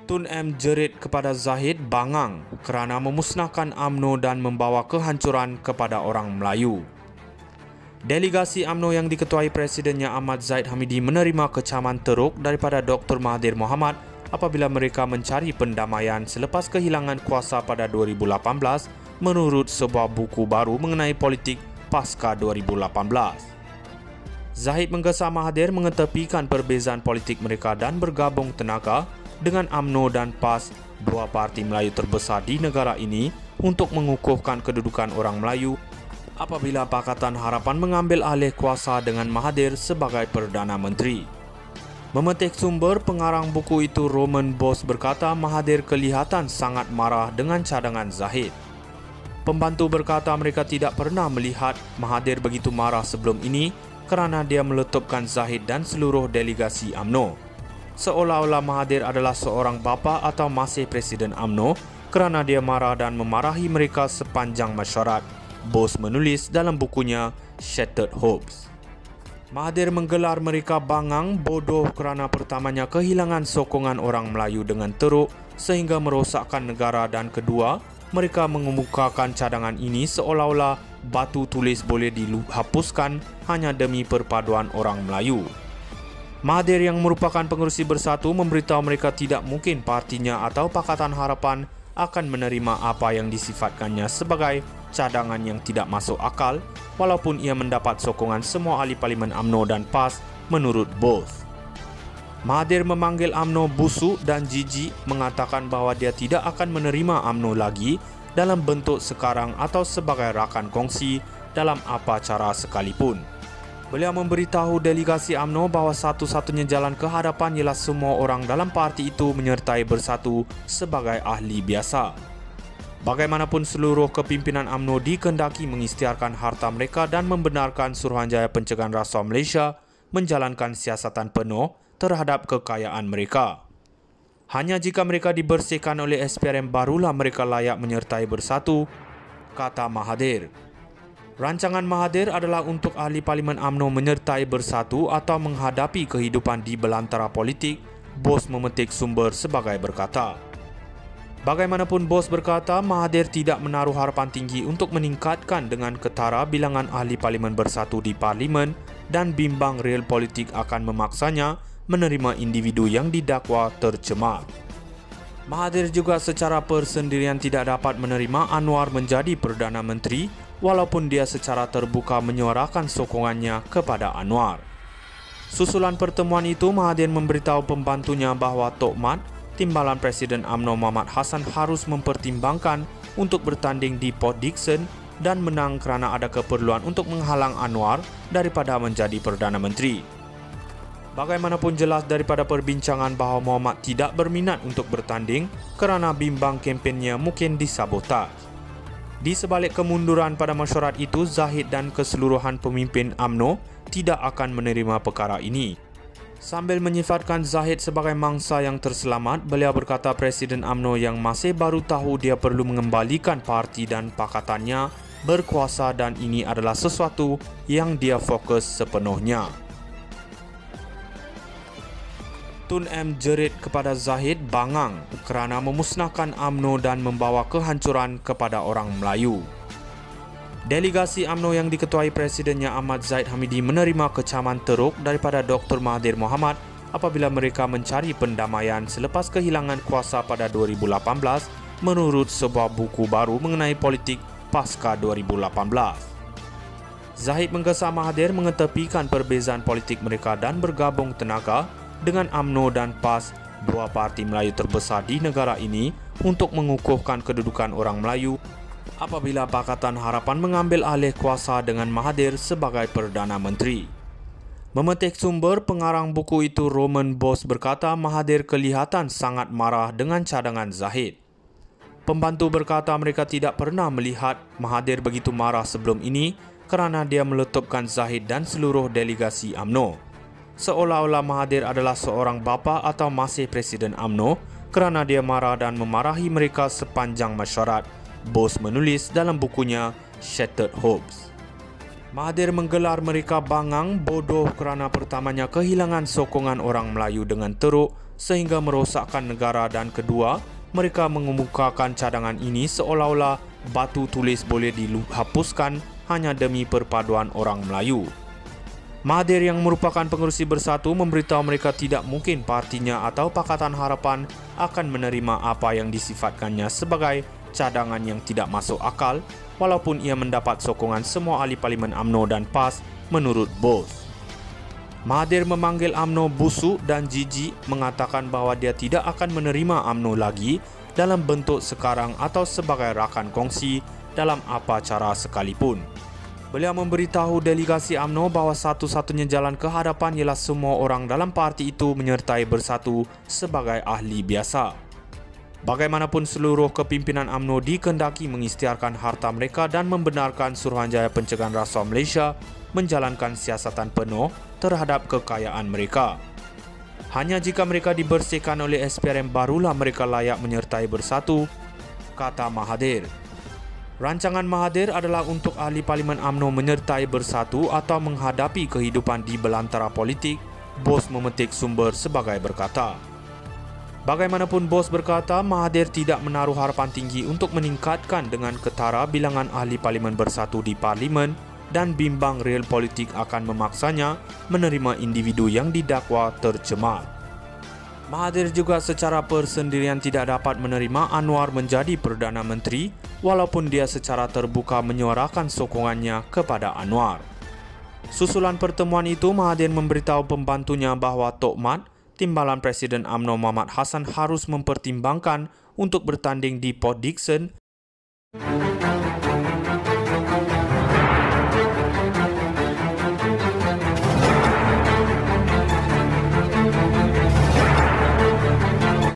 Tun M jerit kepada Zahid bangang kerana memusnahkan UMNO dan membawa kehancuran kepada orang Melayu. Delegasi UMNO yang diketuai Presidennya Ahmad Zahid Hamidi menerima kecaman teruk daripada Dr. Mahathir Mohamad apabila mereka mencari pendamaian selepas kehilangan kuasa pada 2018 menurut sebuah buku baru mengenai politik pasca 2018. Zahid menggesa Mahathir mengetepikan perbezaan politik mereka dan bergabung tenaga dengan UMNO dan PAS, dua parti Melayu terbesar di negara ini, untuk mengukuhkan kedudukan orang Melayu apabila Pakatan Harapan mengambil alih kuasa dengan Mahathir sebagai Perdana Menteri. Memetik sumber, pengarang buku itu Roman Bose berkata Mahathir kelihatan sangat marah dengan cadangan Zahid. Pembantu berkata mereka tidak pernah melihat Mahathir begitu marah sebelum ini kerana dia meletupkan Zahid dan seluruh delegasi UMNO. Seolah-olah Mahathir adalah seorang bapa atau masih Presiden UMNO kerana dia marah dan memarahi mereka sepanjang mesyuarat, Bose menulis dalam bukunya Shattered Hopes. Mahathir menggelar mereka bangang bodoh kerana pertamanya kehilangan sokongan orang Melayu dengan teruk sehingga merosakkan negara, dan kedua, mereka mengemukakan cadangan ini seolah-olah batu tulis boleh dihapuskan hanya demi perpaduan orang Melayu. Mahathir yang merupakan pengerusi Bersatu memberitahu mereka tidak mungkin partinya atau Pakatan Harapan akan menerima apa yang disifatkannya sebagai cadangan yang tidak masuk akal walaupun ia mendapat sokongan semua ahli parlimen UMNO dan PAS menurut Bose. Mahathir memanggil UMNO busuk dan jijik, mengatakan bahawa dia tidak akan menerima UMNO lagi dalam bentuk sekarang atau sebagai rakan kongsi dalam apa cara sekalipun. Beliau memberitahu delegasi UMNO bahawa satu-satunya jalan ke hadapan ialah semua orang dalam parti itu menyertai Bersatu sebagai ahli biasa. Bagaimanapun seluruh kepimpinan UMNO dikehendaki mengisytiharkan harta mereka dan membenarkan Suruhanjaya Pencegahan Rasuah Malaysia menjalankan siasatan penuh terhadap kekayaan mereka. Hanya jika mereka dibersihkan oleh SPRM barulah mereka layak menyertai Bersatu, kata Mahathir. Rancangan Mahathir adalah untuk ahli parlimen UMNO menyertai Bersatu atau menghadapi kehidupan di belantara politik, Bose memetik sumber sebagai berkata. Bagaimanapun Bose berkata, Mahathir tidak menaruh harapan tinggi untuk meningkatkan dengan ketara bilangan ahli parlimen Bersatu di parlimen dan bimbang real politik akan memaksanya menerima individu yang didakwa tercemar. Mahathir juga secara persendirian tidak dapat menerima Anwar menjadi Perdana Menteri walaupun dia secara terbuka menyuarakan sokongannya kepada Anwar. Susulan pertemuan itu, Mahathir memberitahu pembantunya bahawa Tok Mat, Timbalan Presiden UMNO Muhammad Hassan harus mempertimbangkan untuk bertanding di Port Dickson dan menang kerana ada keperluan untuk menghalang Anwar daripada menjadi Perdana Menteri. Bagaimanapun jelas daripada perbincangan bahawa Muhammad tidak berminat untuk bertanding kerana bimbang kempennya mungkin disabotaj. Di sebalik kemunduran pada mesyuarat itu, Zahid dan keseluruhan pemimpin UMNO tidak akan menerima perkara ini. Sambil menyifatkan Zahid sebagai mangsa yang terselamat, beliau berkata Presiden UMNO yang masih baru tahu dia perlu mengembalikan parti dan pakatannya berkuasa dan ini adalah sesuatu yang dia fokus sepenuhnya. Tun M jerit kepada Zahid bangang kerana memusnahkan UMNO dan membawa kehancuran kepada orang Melayu. Delegasi UMNO yang diketuai Presidennya Ahmad Zahid Hamidi menerima kecaman teruk daripada Dr. Mahathir Mohamad apabila mereka mencari pendamaian selepas kehilangan kuasa pada 2018 menurut sebuah buku baru mengenai politik pasca 2018. Zahid menggesa Mahathir mengetepikan perbezaan politik mereka dan bergabung tenaga dengan UMNO dan PAS, dua parti Melayu terbesar di negara ini, untuk mengukuhkan kedudukan orang Melayu apabila Pakatan Harapan mengambil alih kuasa dengan Mahathir sebagai Perdana Menteri. Memetik sumber, pengarang buku itu Roman Bose berkata Mahathir kelihatan sangat marah dengan cadangan Zahid. Pembantu berkata mereka tidak pernah melihat Mahathir begitu marah sebelum ini kerana dia meletupkan Zahid dan seluruh delegasi UMNO. Seolah-olah Mahathir adalah seorang bapa atau masih Presiden UMNO kerana dia marah dan memarahi mereka sepanjang mesyuarat, Bose menulis dalam bukunya Shattered Hopes. Mahathir menggelar mereka bangang bodoh kerana pertamanya kehilangan sokongan orang Melayu dengan teruk sehingga merosakkan negara, dan kedua, mereka mengemukakan cadangan ini seolah-olah batu tulis boleh dihapuskan hanya demi perpaduan orang Melayu. Mahathir yang merupakan pengerusi Bersatu memberitahu mereka tidak mungkin partinya atau Pakatan Harapan akan menerima apa yang disifatkannya sebagai cadangan yang tidak masuk akal, walaupun ia mendapat sokongan semua ahli Parlimen UMNO dan PAS menurut Bose. Mahathir memanggil UMNO busuk dan jijik, mengatakan bahawa dia tidak akan menerima UMNO lagi dalam bentuk sekarang atau sebagai rakan kongsi dalam apa cara sekalipun. Beliau memberitahu delegasi UMNO bahawa satu-satunya jalan ke hadapan ialah semua orang dalam parti itu menyertai Bersatu sebagai ahli biasa. Bagaimanapun seluruh kepimpinan UMNO dikehendaki mengisytiharkan harta mereka dan membenarkan Suruhanjaya Pencegahan Rasuah Malaysia menjalankan siasatan penuh terhadap kekayaan mereka. Hanya jika mereka dibersihkan oleh SPRM barulah mereka layak menyertai Bersatu, kata Mahathir. Rancangan Mahathir adalah untuk ahli Parlimen UMNO menyertai Bersatu atau menghadapi kehidupan di belantara politik, Bose memetik sumber sebagai berkata. Bagaimanapun Bose berkata, Mahathir tidak menaruh harapan tinggi untuk meningkatkan dengan ketara bilangan ahli Parlimen Bersatu di Parlimen dan bimbang real politik akan memaksanya menerima individu yang didakwa tercemar. Mahathir juga secara persendirian tidak dapat menerima Anwar menjadi Perdana Menteri walaupun dia secara terbuka menyuarakan sokongannya kepada Anwar. Susulan pertemuan itu, Mahathir memberitahu pembantunya bahawa Tok Mat, Timbalan Presiden UMNO Muhammad Hassan harus mempertimbangkan untuk bertanding di Port Dickson